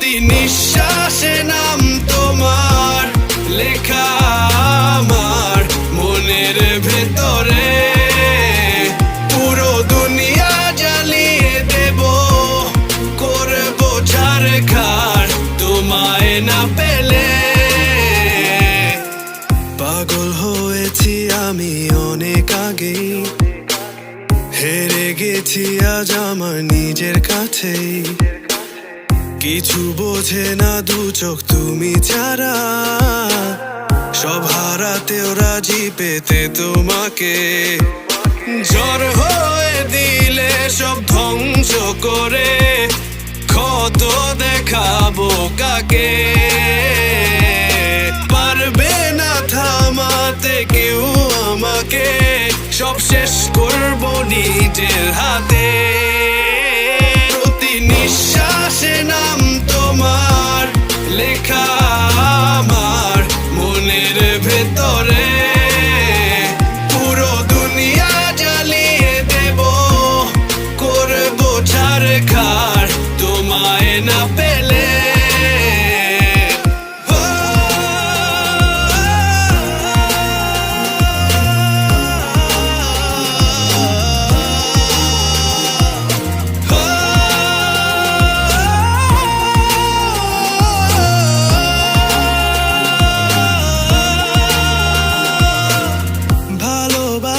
প্রতি নিঃশ্বাসে নাম তোমার লেখা আমার মনের ভেতরে। পুরো দুনিয়া জ্বালিয়ে দেব, করব ছারখার তোমায় না পেলে। পাগল হয়েছি আমি অনেক আগেই, হেরে গেছি আজ আমার নিজের কাছেই। কিছু বোঝে না দু চোখ তুমি ছাড়া, সব হারাতেও রাজি পেতে তোমাকে। ঝড় হয়ে দিলে সব ধ্বংস করে, ক্ষত দেখাবো কাকে। পারবে না থামাতে কেউ আমাকে, সব শেষ করবো নিজের হাতে। প্রতি নিঃশ্বাসে নাম তোমার লেখা আমার মনের ভেতরে। পুরো দুনিয়া জ্বালিয়ে দেব, করবো ছারখার তোমায় না পেলে।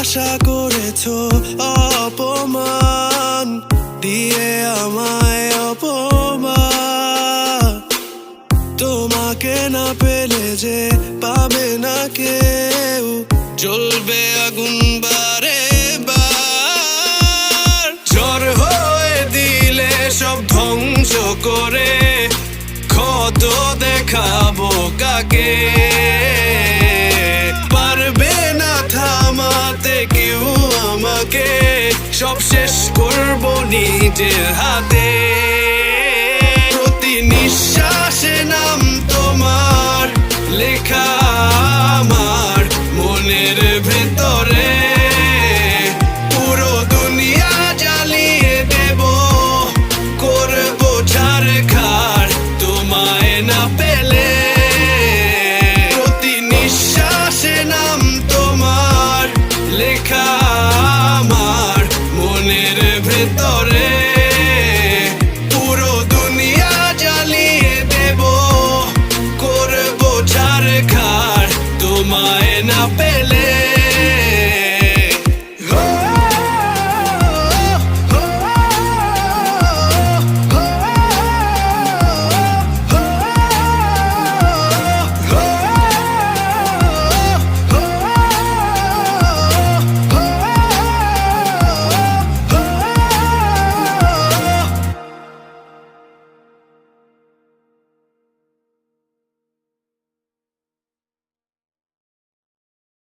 আশা করেছো অপমান দিয়ে আমায় অপমান, তোমাকে না পেলে যে পাবে না কেউ, জ্বলবে আগুন বারে বার। ঝড় হয়ে দিলে সব ধ্বংস করে, ক্ষত দেখাবো কাকে। পারবে না থামাতে কেউ আমাকে, সব শেষ করবো নিজের হাতে। প্রতি নিঃশ্বাসে নাম তোমার লেখা আমার মনের ভেতরে। পুরো দুনিয়া জ্বালিয়ে দেব, করবো ছারখার তোমায় না পেলে। প্রতি নিঃশ্বাসে নাম তোমার লেখা আমার মনের ভেতরে। পুরো দুনিয়া জ্বালিয়ে দেব, করবো ছারখার তোমায় না পেলে।